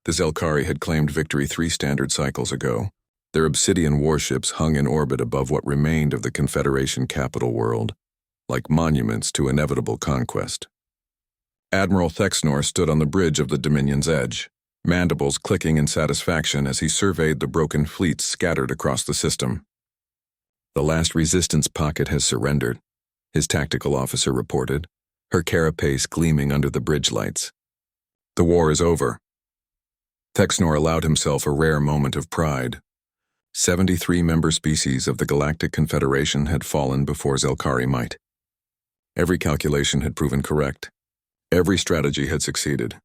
The Zelkari had claimed victory 3 standard cycles ago. Their obsidian warships hung in orbit above what remained of the Confederation capital world, like monuments to inevitable conquest. Admiral Thexnor stood on the bridge of the Dominion's edge, mandibles clicking in satisfaction as he surveyed the broken fleets scattered across the system. "The last resistance pocket has surrendered," his tactical officer reported, her carapace gleaming under the bridge lights. "The war is over." Thexnor allowed himself a rare moment of pride. 73 member species of the Galactic Confederation had fallen before Zelkari might. Every calculation had proven correct. Every strategy had succeeded.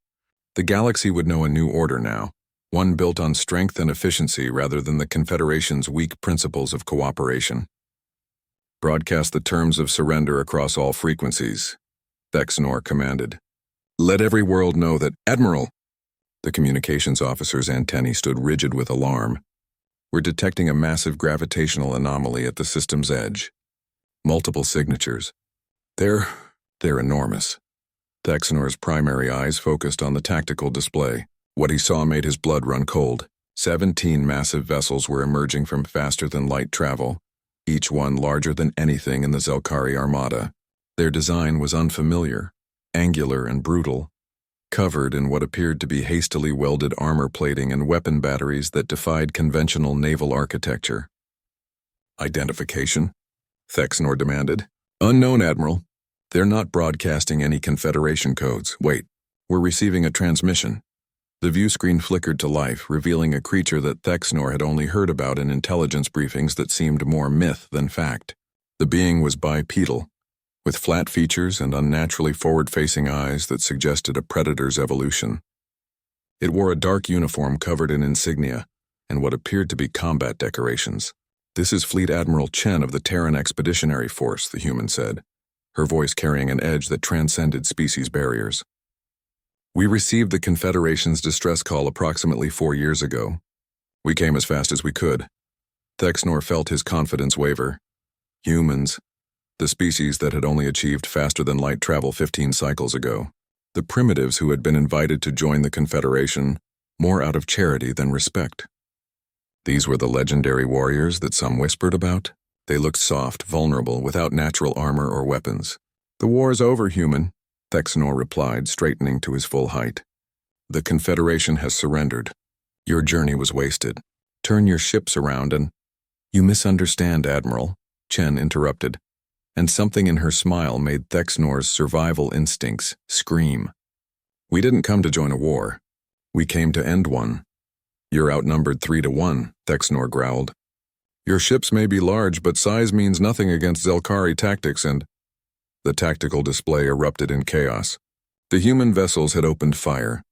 The galaxy would know a new order now, one built on strength and efficiency rather than the Confederation's weak principles of cooperation. "Broadcast the terms of surrender across all frequencies," Thexnor commanded. "Let every world know that—" "Admiral!" The communications officer's antennae stood rigid with alarm. "We're detecting a massive gravitational anomaly at the system's edge. Multiple signatures. They're enormous." Thexnor's primary eyes focused on the tactical display. What he saw made his blood run cold. 17 massive vessels were emerging from faster-than-light travel, each one larger than anything in the Zelkari armada. Their design was unfamiliar, angular and brutal, covered in what appeared to be hastily welded armor plating and weapon batteries that defied conventional naval architecture. "Identification?" Thexnor demanded. "Unknown, Admiral. They're not broadcasting any Confederation codes. Wait, we're receiving a transmission." The view screen flickered to life, revealing a creature that Thexnor had only heard about in intelligence briefings that seemed more myth than fact. The being was bipedal, with flat features and unnaturally forward-facing eyes that suggested a predator's evolution. It wore a dark uniform covered in insignia and what appeared to be combat decorations. "This is Fleet Admiral Chen of the Terran Expeditionary Force," the human said, her voice carrying an edge that transcended species barriers. "We received the Confederation's distress call approximately 4 years ago. We came as fast as we could." Thexnor felt his confidence waver. Humans, the species that had only achieved faster-than-light travel 15 cycles ago. The primitives who had been invited to join the Confederation, more out of charity than respect. These were the legendary warriors that some whispered about. They looked soft, vulnerable, without natural armor or weapons. "The war's over, human," Thexnor replied, straightening to his full height. "The Confederation has surrendered. Your journey was wasted. Turn your ships around and—" "You misunderstand, Admiral," Chen interrupted, and something in her smile made Thexnor's survival instincts scream. "We didn't come to join a war. We came to end one." "You're outnumbered 3-1, Thexnor growled. "Your ships may be large, but size means nothing against Zelkari tactics and—" The tactical display erupted in chaos. The human vessels had opened fire,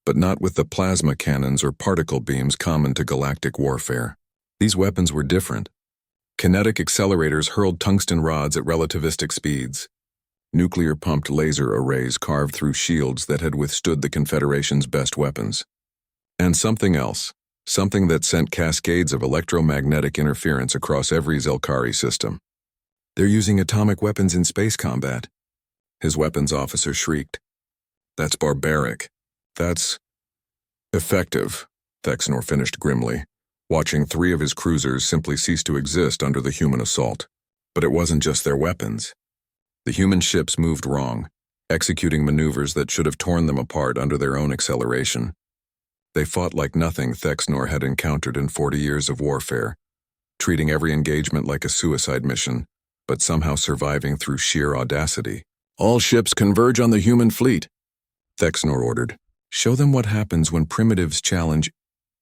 but not with the plasma cannons or particle beams common to galactic warfare. These weapons were different. Kinetic accelerators hurled tungsten rods at relativistic speeds. Nuclear-pumped laser arrays carved through shields that had withstood the Confederation's best weapons. And something else, something that sent cascades of electromagnetic interference across every Zelkari system. "They're using atomic weapons in space combat," his weapons officer shrieked. "That's barbaric. That's effective," Thexnor finished grimly, watching 3 of his cruisers simply cease to exist under the human assault. But it wasn't just their weapons. The human ships moved wrong, executing maneuvers that should have torn them apart under their own acceleration. They fought like nothing Thexnor had encountered in 40 years of warfare, treating every engagement like a suicide mission, but somehow surviving through sheer audacity. "All ships converge on the human fleet," Thexnor ordered. "Show them what happens when primitives challenge—"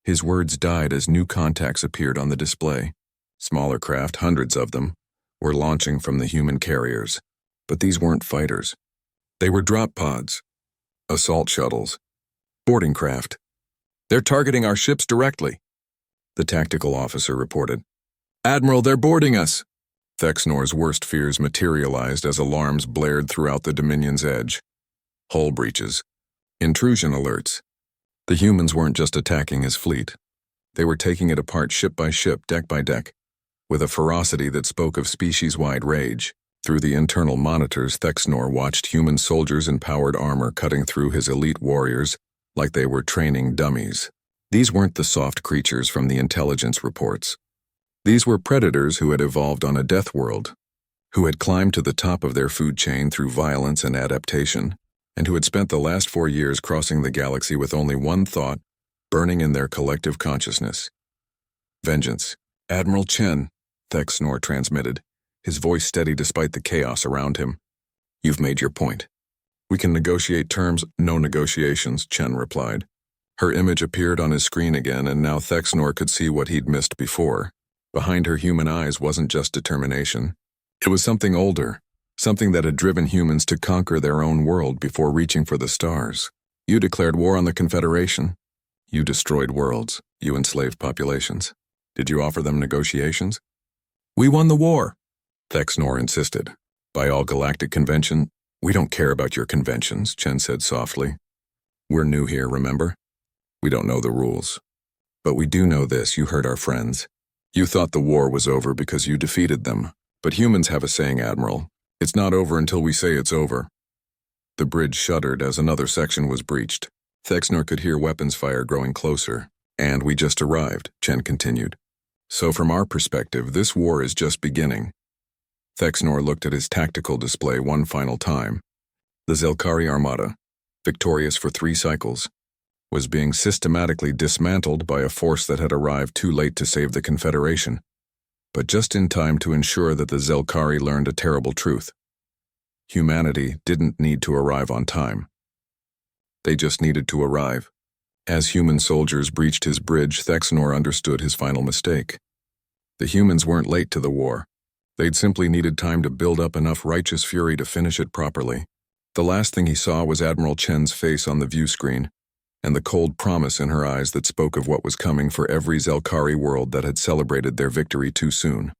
His words died as new contacts appeared on the display. Smaller craft, hundreds of them, were launching from the human carriers. But these weren't fighters. They were drop pods, assault shuttles, boarding craft. "They're targeting our ships directly," the tactical officer reported. "Admiral, they're boarding us." Thexnor's worst fears materialized as alarms blared throughout the Dominion's edge. Hull breaches, intrusion alerts. The humans weren't just attacking his fleet. They were taking it apart ship by ship, deck by deck, with a ferocity that spoke of species-wide rage. Through the internal monitors, Thexnor watched human soldiers in powered armor cutting through his elite warriors, like they were training dummies. These weren't the soft creatures from the intelligence reports. These were predators who had evolved on a death world, who had climbed to the top of their food chain through violence and adaptation, and who had spent the last 4 years crossing the galaxy with only one thought burning in their collective consciousness. Vengeance. Admiral Chen, Thexnor transmitted, his voice steady despite the chaos around him. You've made your point. We can negotiate terms. No negotiations, Chen replied. Her image appeared on his screen again, and now Thexnor could see what he'd missed before. Behind her human eyes wasn't just determination. It was something older, something that had driven humans to conquer their own world before reaching for the stars. You declared war on the Confederation. You destroyed worlds. You enslaved populations. Did you offer them negotiations? We won the war, Thexnor insisted. By all galactic convention, we don't care about your conventions, Chen said softly. We're new here, remember? We don't know the rules. But we do know this: you hurt our friends. You thought the war was over because you defeated them. But humans have a saying, Admiral. It's not over until we say it's over. The bridge shuddered as another section was breached. Thexnor could hear weapons fire growing closer. And we just arrived, Chen continued. So from our perspective, this war is just beginning. Thexnor looked at his tactical display one final time. The Zelkari Armada, victorious for 3 cycles, was being systematically dismantled by a force that had arrived too late to save the Confederation, but just in time to ensure that the Zelkari learned a terrible truth. Humanity didn't need to arrive on time. They just needed to arrive. As human soldiers breached his bridge, Thexnor understood his final mistake. The humans weren't late to the war. They'd simply needed time to build up enough righteous fury to finish it properly. The last thing he saw was Admiral Chen's face on the view screen, and the cold promise in her eyes that spoke of what was coming for every Zelkari world that had celebrated their victory too soon.